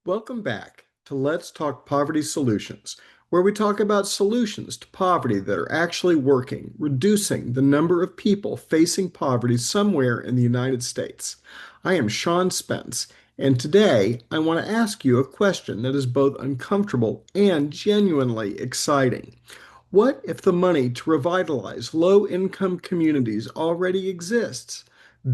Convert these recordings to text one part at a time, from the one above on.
Welcome back to Let's Talk Poverty Solutions, where we talk about solutions to poverty that are actually working, reducing the number of people facing poverty somewhere in the United States. I am Sean Spence, and today I want to ask you a question that is both uncomfortable and genuinely exciting. What if the money to revitalize low-income communities already exists?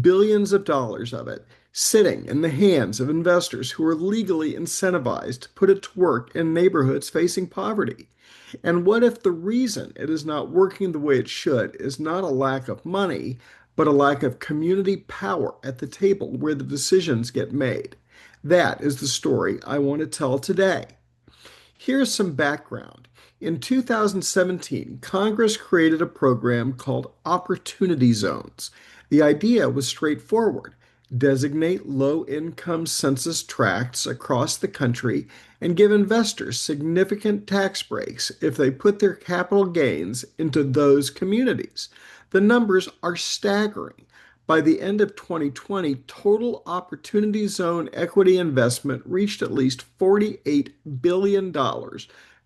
Billions of dollars of it sitting in the hands of investors who are legally incentivized to put it to work in neighborhoods facing poverty. And what if the reason it is not working the way it should is not a lack of money, but a lack of community power at the table where the decisions get made? That is the story I want to tell today. Here's some background. In 2017, Congress created a program called Opportunity Zones. The idea was straightforward: designate low income census tracts across the country and give investors significant tax breaks if they put their capital gains into those communities. The numbers are staggering. By the end of 2020, total Opportunity Zone equity investment reached at least $48 billion,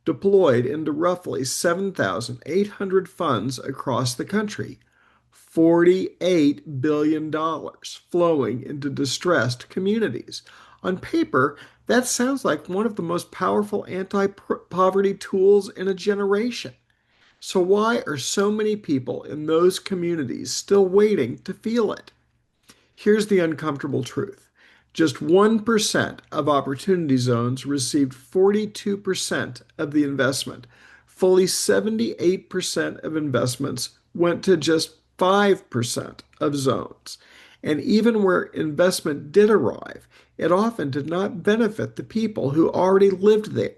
deployed into roughly 7,800 funds across the country. $48 billion flowing into distressed communities. On paper, that sounds like one of the most powerful anti poverty tools in a generation. So, why are so many people in those communities still waiting to feel it? Here's the uncomfortable truth: just 1% of opportunity zones received 42% of the investment. Fully 78% of investments went to just 5% of zones. And even where investment did arrive, it often did not benefit the people who already lived there.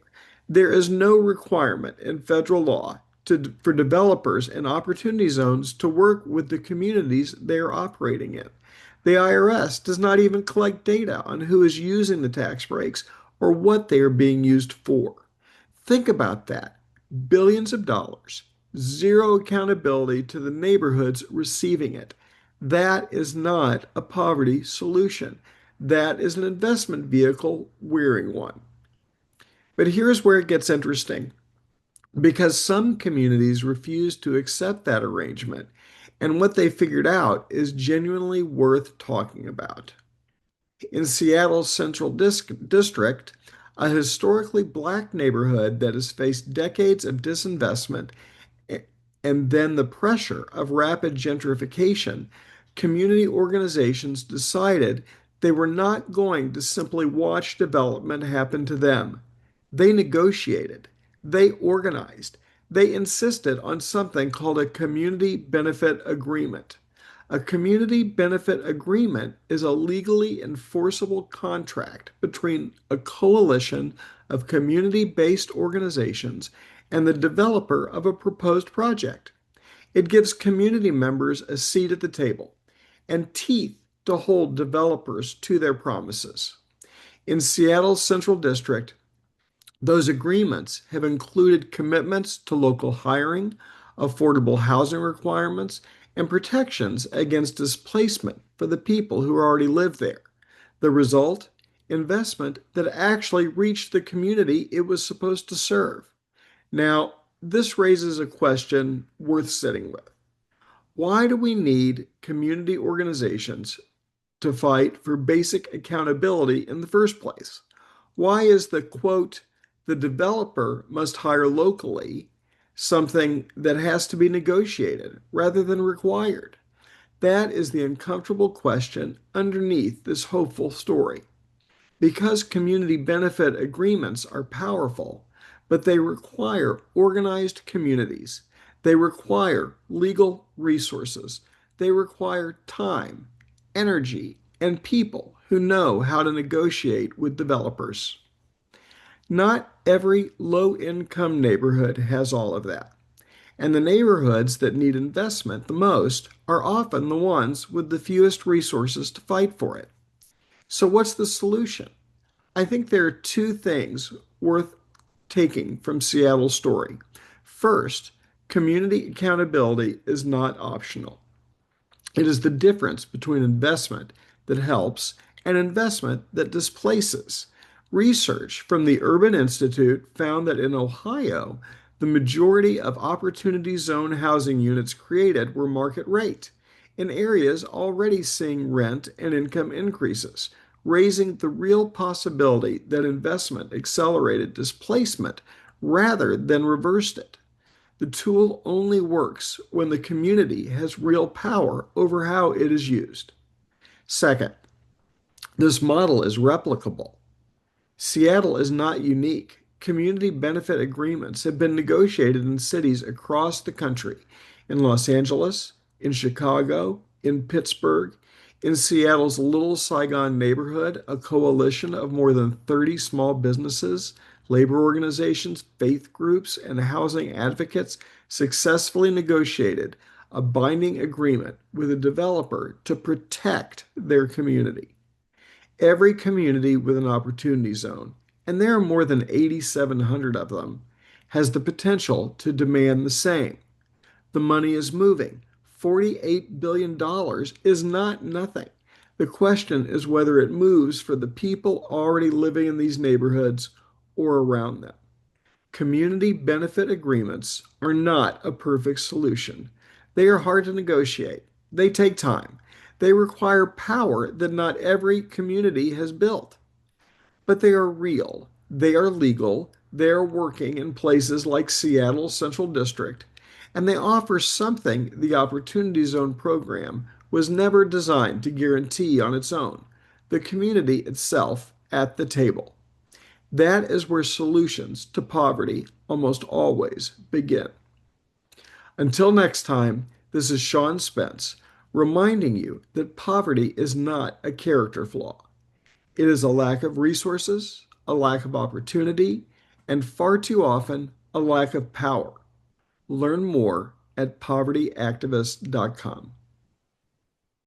There is no requirement in federal law for developers in opportunity zones to work with the communities they are operating in. The IRS does not even collect data on who is using the tax breaks or what they are being used for. Think about that. Billions of dollars, zero accountability to the neighborhoods receiving it. That is not a poverty solution. That is an investment vehicle wearing one. But here's where it gets interesting, because some communities refuse to accept that arrangement, and what they figured out is genuinely worth talking about. In Seattle's Central District, a historically black neighborhood that has faced decades of disinvestment and then the pressure of rapid gentrification, community organizations decided they were not going to simply watch development happen to them. They negotiated, they organized, they insisted on something called a community benefit agreement. A community benefit agreement is a legally enforceable contract between a coalition of community-based organizations and the developer of a proposed project. It gives community members a seat at the table and teeth to hold developers to their promises. In Seattle's Central District, those agreements have included commitments to local hiring, affordable housing requirements, and protections against displacement for the people who already live there. The result? Investment that actually reached the community it was supposed to serve. Now, this raises a question worth sitting with. Why do we need community organizations to fight for basic accountability in the first place? Why is the quote, the developer must hire locally, something that has to be negotiated rather than required? That is the uncomfortable question underneath this hopeful story. Because community benefit agreements are powerful, but they require organized communities. They require legal resources. They require time, energy, and people who know how to negotiate with developers. Not every low income neighborhood has all of that. And the neighborhoods that need investment the most are often the ones with the fewest resources to fight for it. So, what's the solution? I think there are two things worth taking from Seattle's story. First, community accountability is not optional. It is the difference between investment that helps and investment that displaces. Research from the Urban Institute found that in Ohio, the majority of Opportunity Zone housing units created were market rate in areas already seeing rent and income increases, raising the real possibility that investment accelerated displacement rather than reversed it. The tool only works when the community has real power over how it is used. Second, this model is replicable. Seattle is not unique. Community benefit agreements have been negotiated in cities across the country, in Los Angeles, in Chicago, in Pittsburgh, in Seattle's Little Saigon neighborhood. A coalition of more than 30 small businesses, labor organizations, faith groups, and housing advocates successfully negotiated a binding agreement with a developer to protect their community. Every community with an opportunity zone, and there are more than 8,700 of them, has the potential to demand the same. The money is moving. $48 billion is not nothing. The question is whether it moves for the people already living in these neighborhoods or around them. Community benefit agreements are not a perfect solution. They are hard to negotiate. They take time. They require power that not every community has built. But they are real. They are legal. They are working in places like Seattle Central District. And they offer something the Opportunity Zone program was never designed to guarantee on its own: the community itself at the table. That is where solutions to poverty almost always begin. Until next time, this is Sean Spence reminding you that poverty is not a character flaw. It is a lack of resources, a lack of opportunity, and far too often, a lack of power. Learn more at povertyactivist.com.